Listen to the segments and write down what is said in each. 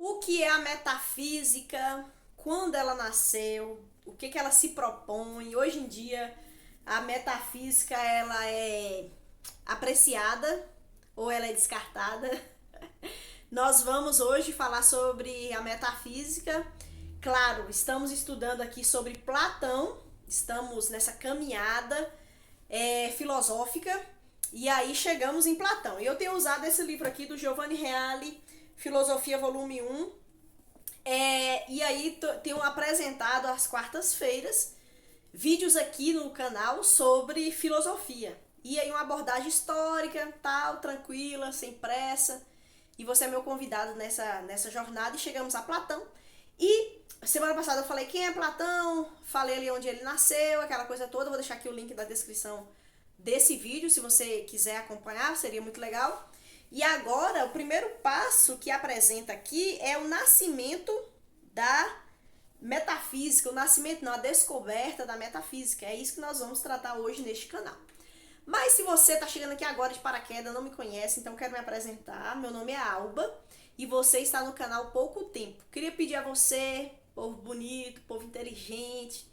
O que é a metafísica? Quando ela nasceu? O que ela se propõe? Hoje em dia, a metafísica ela é apreciada ou ela é descartada? Nós vamos hoje falar sobre a metafísica. Claro, estamos estudando aqui sobre Platão, estamos nessa caminhada filosófica e aí chegamos em Platão. E eu tenho usado esse livro aqui do Giovanni Reale, Filosofia Volume 1. E aí tenho apresentado às quartas-feiras vídeos aqui no canal sobre filosofia. E aí uma abordagem histórica, tal, tranquila, sem pressa. E você é meu convidado nessa jornada e chegamos a Platão. E semana passada eu falei quem é Platão, falei ali onde ele nasceu, aquela coisa toda. Vou deixar aqui o link da descrição desse vídeo, se você quiser acompanhar, seria muito legal. E agora, o primeiro passo que apresenta aqui é o nascimento da metafísica, o nascimento não, a descoberta da metafísica. É isso que nós vamos tratar hoje neste canal. Mas se você está chegando aqui agora de paraquedas, não me conhece, então quero me apresentar. Meu nome é Alba e você está no canal Pouco Tempo. Queria pedir a você, povo bonito, povo inteligente,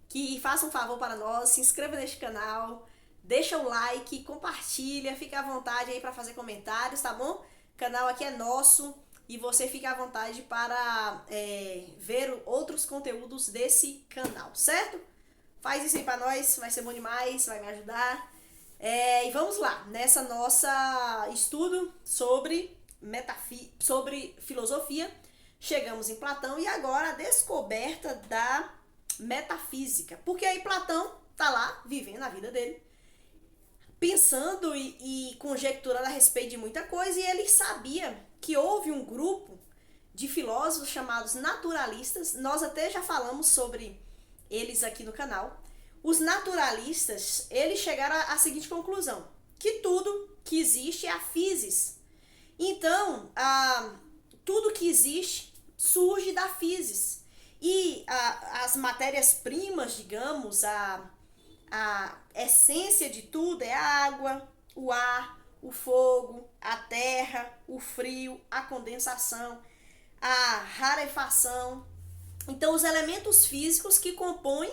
que faça um favor para nós, se inscreva neste canal, deixa o like, compartilha, fica à vontade aí para fazer comentários, tá bom? O canal aqui é nosso e você fica à vontade para ver outros conteúdos desse canal, certo? Faz isso aí para nós, vai ser bom demais, vai me ajudar. E vamos lá, nessa nossa estudo sobre filosofia, chegamos em Platão e agora a descoberta da metafísica. Porque aí Platão tá lá, vivendo a vida dele, pensando e conjecturando a respeito de muita coisa, e ele sabia que houve um grupo de filósofos chamados naturalistas. Nós até já falamos sobre eles aqui no canal. Os naturalistas, eles chegaram à seguinte conclusão: que tudo que existe é a physis. Então, tudo que existe surge da physis. E as matérias-primas, digamos, a essência de tudo é a água, o ar, o fogo, a terra, o frio, a condensação, a rarefação. Então, os elementos físicos que compõem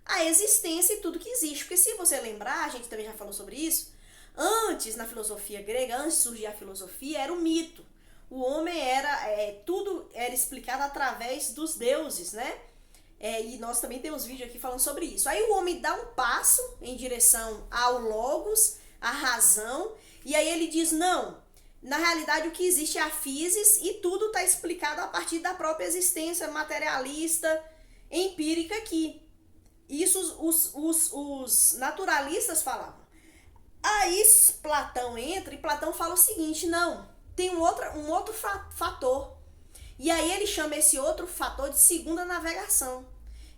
a existência e tudo que existe. Porque se você lembrar, a gente também já falou sobre isso, antes, na filosofia grega, antes de surgir a filosofia, era o mito. O homem tudo era explicado através dos deuses, né? E nós também temos vídeo aqui falando sobre isso. Aí o homem dá um passo em direção ao logos, à razão, e aí ele diz, não, na realidade o que existe é a physis e tudo está explicado a partir da própria existência materialista, empírica aqui. Isso os naturalistas falavam. Aí Platão entra e Platão fala o seguinte, não, tem um outro fator. E aí ele chama esse outro fator de segunda navegação.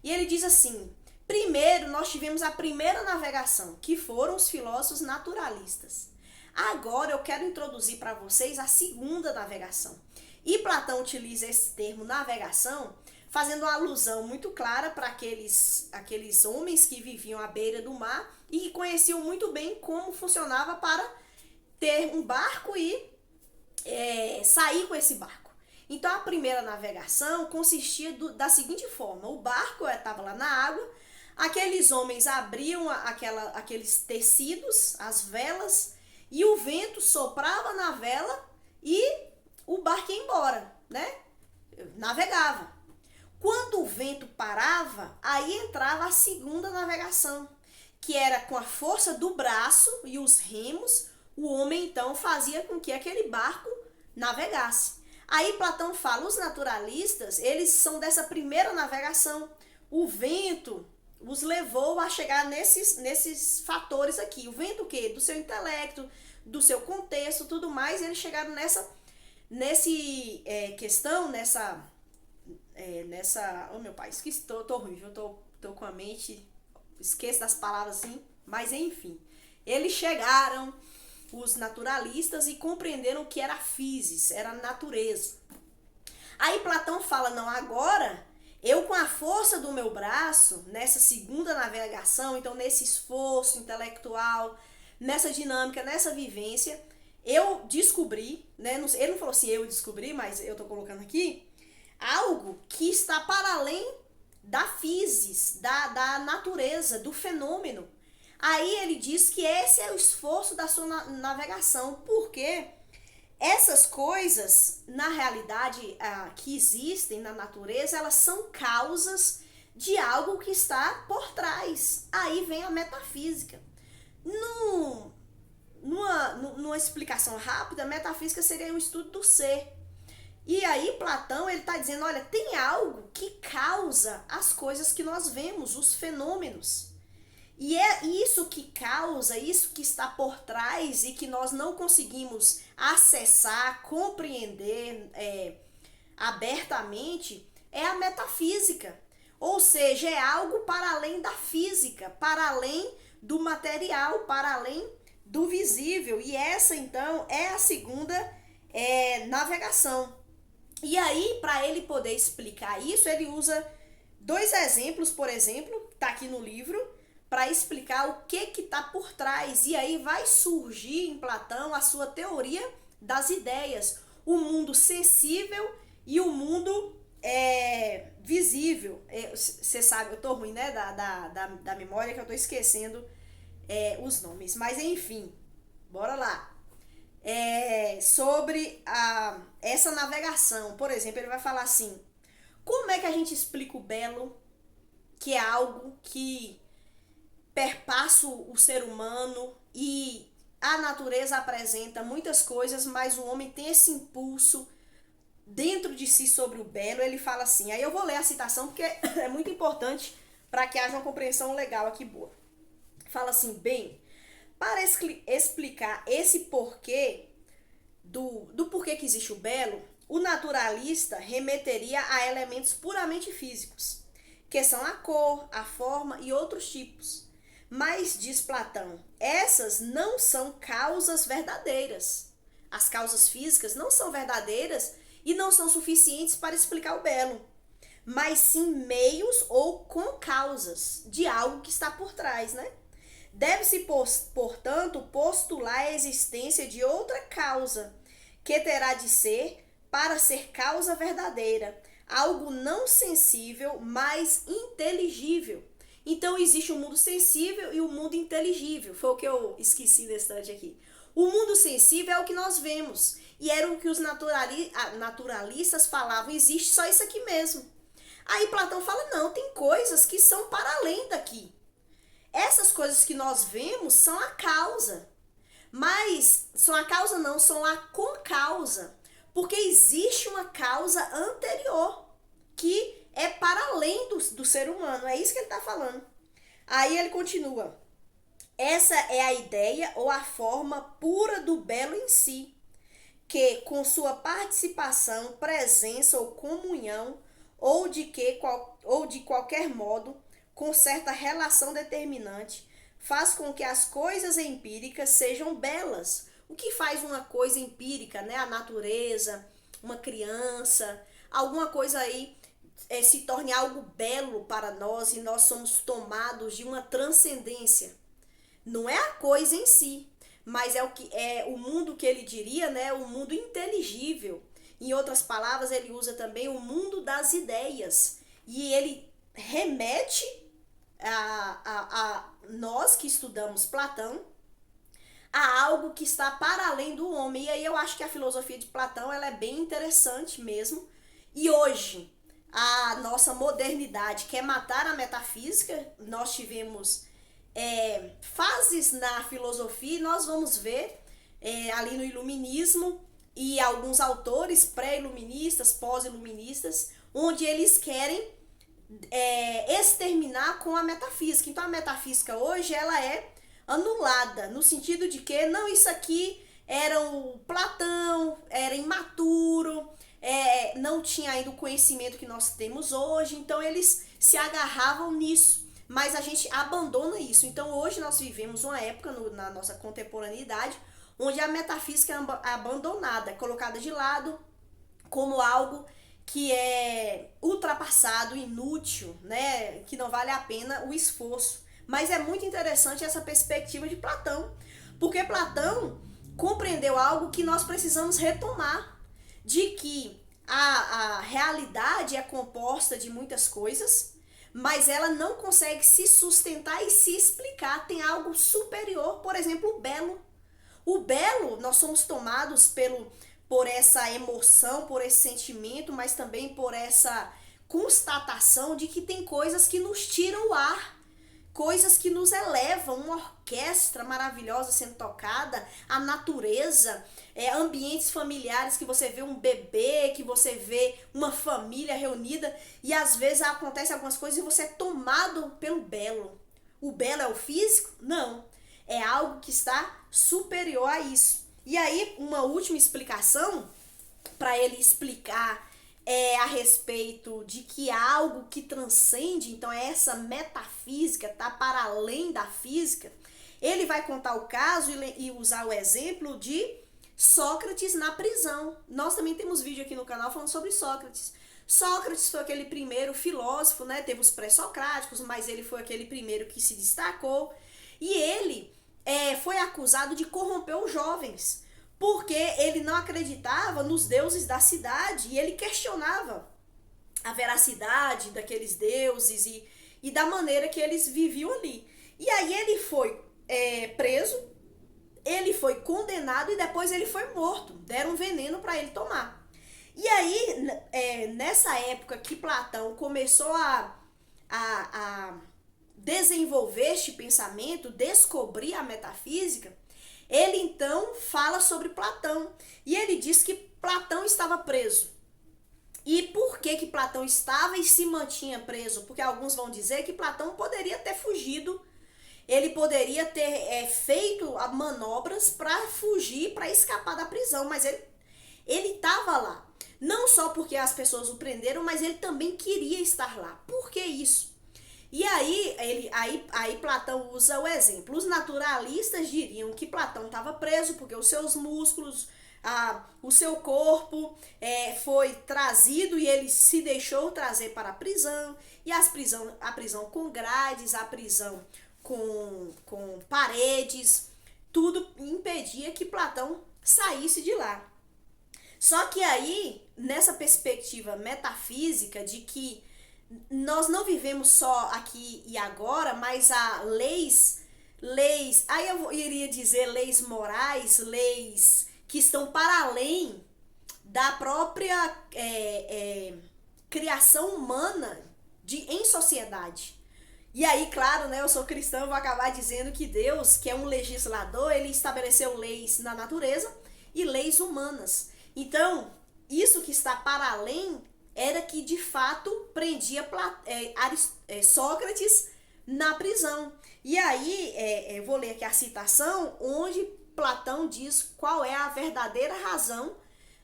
E ele diz assim, primeiro nós tivemos a primeira navegação, que foram os filósofos naturalistas. Agora eu quero introduzir para vocês a segunda navegação. E Platão utiliza esse termo navegação, fazendo uma alusão muito clara para aqueles homens que viviam à beira do mar e que conheciam muito bem como funcionava para ter um barco e sair com esse barco. Então a primeira navegação consistia da seguinte forma: o barco estava lá na água, aqueles homens abriam aqueles tecidos, as velas, e o vento soprava na vela e o barco ia embora, né? Navegava. Quando o vento parava, aí entrava a segunda navegação, que era com a força do braço e os remos, o homem então fazia com que aquele barco navegasse. Aí Platão fala, os naturalistas, eles são dessa primeira navegação. O vento os levou a chegar nesses fatores aqui. O vento o quê? Do seu intelecto, do seu contexto, tudo mais, e eles chegaram nessa questão, oh meu pai, esqueci, tô ruim, viu? Tô com a mente, esqueço das palavras assim, mas enfim. Eles chegaram, os naturalistas, e compreenderam que era a physis, era a natureza. Aí Platão fala, não, agora eu com a força do meu braço, nessa segunda navegação, então nesse esforço intelectual, nessa dinâmica, nessa vivência, eu descobri, né? Ele não falou assim, eu descobri, mas eu tô colocando aqui, algo que está para além da physis, da natureza, do fenômeno. Aí ele diz que esse é o esforço da sua navegação, porque essas coisas, na realidade, que existem na natureza, elas são causas de algo que está por trás. Aí vem a metafísica. Numa explicação rápida, a metafísica seria um estudo do ser. E aí Platão, ele está dizendo, olha, tem algo que causa as coisas que nós vemos, os fenômenos. E é isso que causa, isso que está por trás e que nós não conseguimos acessar, compreender abertamente, é a metafísica. Ou seja, é algo para além da física, para além do material, para além do visível. E essa, então, é a segunda navegação. E aí, para ele poder explicar isso, ele usa dois exemplos, por exemplo, está aqui no livro, para explicar o que está por trás. E aí vai surgir em Platão a sua teoria das ideias, o mundo sensível e o mundo visível. Você sabe, eu tô ruim, né, da memória, que eu tô esquecendo os nomes. Mas enfim, bora lá. Sobre essa navegação, por exemplo, ele vai falar assim, como é que a gente explica o belo, que é algo que perpassa o ser humano e a natureza apresenta muitas coisas, mas o homem tem esse impulso dentro de si sobre o belo. Ele fala assim, aí eu vou ler a citação porque é muito importante para que haja uma compreensão legal aqui boa. Fala assim, bem, para explicar esse porquê, do porquê que existe o belo, o naturalista remeteria a elementos puramente físicos, que são a cor, a forma e outros tipos. Mas, diz Platão, essas não são causas verdadeiras. As causas físicas não são verdadeiras e não são suficientes para explicar o belo, mas sim meios ou concausas de algo que está por trás, né? Deve-se, portanto, postular a existência de outra causa, que terá de ser, para ser causa verdadeira, algo não sensível, mas inteligível. Então, existe o mundo sensível e o mundo inteligível. Foi o que eu esqueci da estante aqui. O mundo sensível é o que nós vemos. E era o que os naturalistas falavam, existe só isso aqui mesmo. Aí Platão fala, não, tem coisas que são para além daqui. Essas coisas que nós vemos são a causa. Mas, são a causa não, são a concausa. Porque existe uma causa anterior, que é para além do ser humano. É isso que ele está falando. Aí ele continua. Essa é a ideia ou a forma pura do belo em si, que com sua participação, presença ou comunhão, ou de qualquer modo, com certa relação determinante, faz com que as coisas empíricas sejam belas. O que faz uma coisa empírica, né? A natureza, uma criança, alguma coisa aí se torne algo belo para nós e nós somos tomados de uma transcendência. Não é a coisa em si, mas é o mundo que ele diria, né? O mundo inteligível. Em outras palavras, ele usa também o mundo das ideias. E ele remete a nós que estudamos Platão a algo que está para além do homem. E aí eu acho que a filosofia de Platão ela é bem interessante mesmo. E hoje, a nossa modernidade quer matar a metafísica. Nós tivemos fases na filosofia e nós vamos ver ali no iluminismo e alguns autores pré-iluministas, pós-iluministas, onde eles querem exterminar com a metafísica. Então a metafísica hoje ela é anulada, no sentido de que não, isso aqui era o Platão, era imaturo, não tinha ainda o conhecimento que nós temos hoje, então eles se agarravam nisso, mas a gente abandona isso. Então hoje nós vivemos uma época na nossa contemporaneidade onde a metafísica é abandonada, é colocada de lado como algo que é ultrapassado, inútil, né? Que não vale a pena o esforço. Mas é muito interessante essa perspectiva de Platão, porque Platão compreendeu algo que nós precisamos retomar, de que a realidade é composta de muitas coisas, mas ela não consegue se sustentar e se explicar. Tem algo superior, por exemplo, o belo. O belo, nós somos tomados por essa emoção, por esse sentimento, mas também por essa constatação de que tem coisas que nos tiram o ar, coisas que nos elevam, uma orquestra maravilhosa sendo tocada, a natureza, ambientes familiares que você vê um bebê, que você vê uma família reunida e às vezes acontecem algumas coisas e você é tomado pelo belo. O belo é o físico? Não. É algo que está superior a isso. E aí, uma última explicação para ele explicar a respeito de que há algo que transcende, então essa metafísica está para além da física. Ele vai contar o caso e usar o exemplo de Sócrates na prisão. Nós também temos vídeo aqui no canal falando sobre Sócrates. Sócrates foi aquele primeiro filósofo, né? Teve os pré-socráticos, mas ele foi aquele primeiro que se destacou. E ele foi acusado de corromper os jovens, porque ele não acreditava nos deuses da cidade e ele questionava a veracidade daqueles deuses e da maneira que eles viviam ali. E aí ele foi preso, ele foi condenado e depois ele foi morto. Deram veneno para ele tomar. E aí, nessa época que Platão começou a desenvolver este pensamento, descobrir a metafísica, ele então fala sobre Platão. E ele diz que Platão estava preso. E por que Platão estava e se mantinha preso? Porque alguns vão dizer que Platão poderia ter fugido, ele poderia ter feito manobras para fugir, para escapar da prisão, mas ele estava lá. Não só porque as pessoas o prenderam, mas ele também queria estar lá. Por que isso? E aí Platão usa o exemplo. Os naturalistas diriam que Platão estava preso porque os seus músculos, o seu corpo foi trazido e ele se deixou trazer para a prisão. E a prisão com grades, a prisão com paredes, tudo impedia que Platão saísse de lá. Só que aí, nessa perspectiva metafísica de que nós não vivemos só aqui e agora, mas há leis, aí eu iria dizer leis morais, leis que estão para além da própria criação humana em sociedade. E aí, claro, né, eu sou cristã, eu vou acabar dizendo que Deus, que é um legislador, ele estabeleceu leis na natureza e leis humanas. Então, isso que está para além era que de fato prendia Sócrates na prisão. E aí, eu vou ler aqui a citação, onde Platão diz qual é a verdadeira razão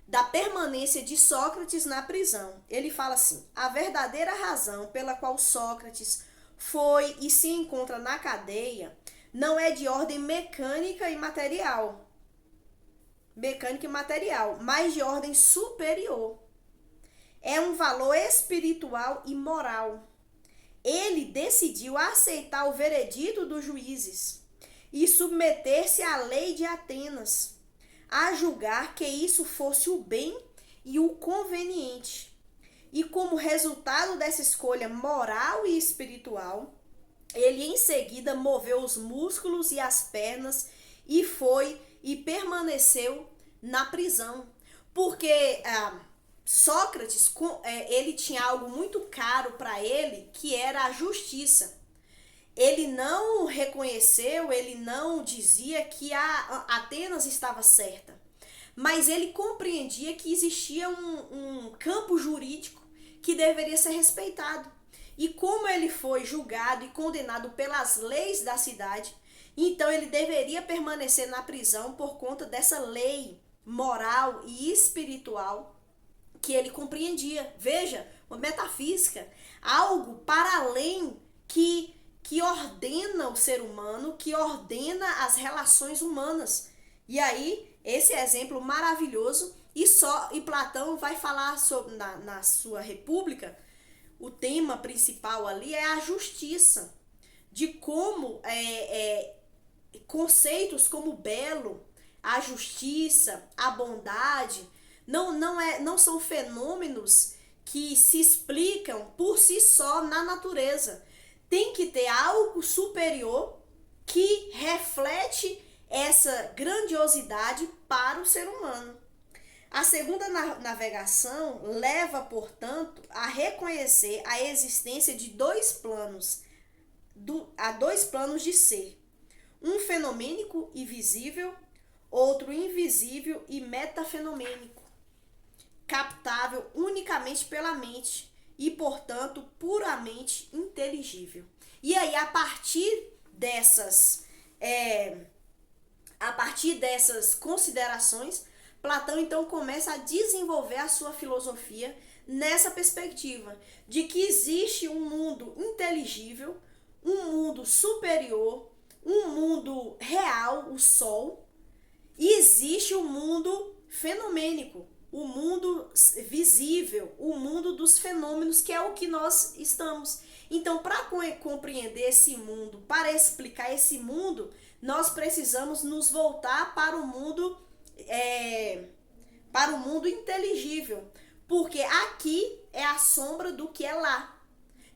da permanência de Sócrates na prisão. Ele fala assim: a verdadeira razão pela qual Sócrates foi e se encontra na cadeia não é de ordem mecânica e material, mas de ordem superior. É um valor espiritual e moral. Ele decidiu aceitar o veredito dos juízes e submeter-se à lei de Atenas, a julgar que isso fosse o bem e o conveniente. E como resultado dessa escolha moral e espiritual, ele em seguida moveu os músculos e as pernas e foi e permaneceu na prisão. Porque Sócrates, ele tinha algo muito caro para ele, que era a justiça. Ele não reconheceu, ele não dizia que Atenas estava certa, mas ele compreendia que existia um campo jurídico que deveria ser respeitado. E como ele foi julgado e condenado pelas leis da cidade, então ele deveria permanecer na prisão por conta dessa lei moral e espiritual que ele compreendia. Veja, uma metafísica, algo para além que ordena o ser humano, que ordena as relações humanas. E aí, esse exemplo maravilhoso, e Platão vai falar sobre, na sua República, o tema principal ali é a justiça, de como conceitos como belo, a justiça, a bondade, não são fenômenos que se explicam por si só na natureza. Tem que ter algo superior que reflete essa grandiosidade para o ser humano. A segunda navegação leva, portanto, a reconhecer a existência de dois planos de ser. Um fenomênico e visível, outro invisível e metafenomênico, captável unicamente pela mente e, portanto, puramente inteligível. E aí, a partir dessas considerações, Platão então começa a desenvolver a sua filosofia nessa perspectiva de que existe um mundo inteligível, um mundo superior, um mundo real, o Sol, e existe o mundo fenomênico, o mundo visível, o mundo dos fenômenos, que é o que nós estamos. Então, para compreender esse mundo, para explicar esse mundo, nós precisamos nos voltar para o mundo inteligível, porque aqui é a sombra do que é lá.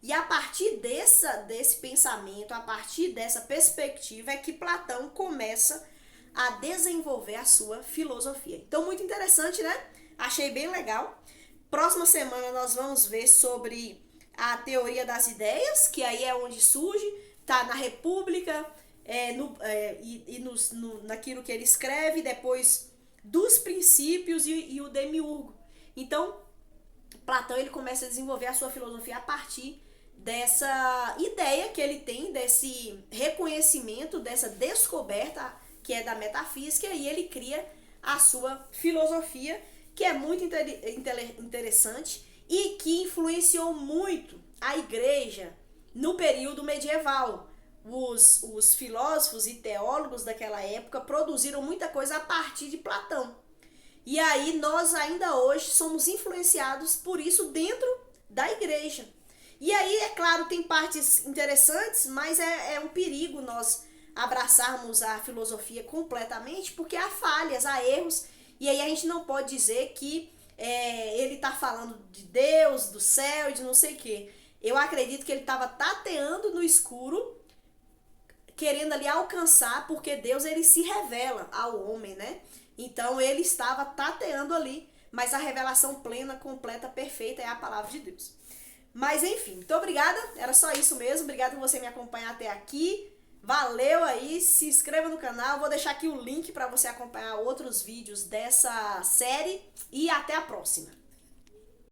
E a partir desse pensamento, a partir dessa perspectiva, é que Platão começa a desenvolver a sua filosofia. Então, muito interessante, né? Achei bem legal. Próxima semana nós vamos ver sobre a teoria das ideias, que aí é onde surge, tá na República, naquilo que ele escreve, depois dos princípios e o demiurgo. Então, Platão ele começa a desenvolver a sua filosofia a partir dessa ideia que ele tem, desse reconhecimento, dessa descoberta que é da metafísica, e ele cria a sua filosofia, que é muito interessante e que influenciou muito a igreja no período medieval. Os filósofos e teólogos daquela época produziram muita coisa a partir de Platão. E aí nós ainda hoje somos influenciados por isso dentro da igreja. E aí, é claro, tem partes interessantes, mas é um perigo nós abraçarmos a filosofia completamente, porque há falhas, há erros, e aí a gente não pode dizer que ele está falando de Deus, do céu e de não sei o quê. Eu acredito que ele estava tateando no escuro, querendo ali alcançar, porque Deus ele se revela ao homem, né? Então ele estava tateando ali, mas a revelação plena, completa, perfeita é a palavra de Deus. Mas enfim, muito obrigada, era só isso mesmo, obrigada por você me acompanhar até aqui, valeu aí, se inscreva no canal, vou deixar aqui o link para você acompanhar outros vídeos dessa série e até a próxima.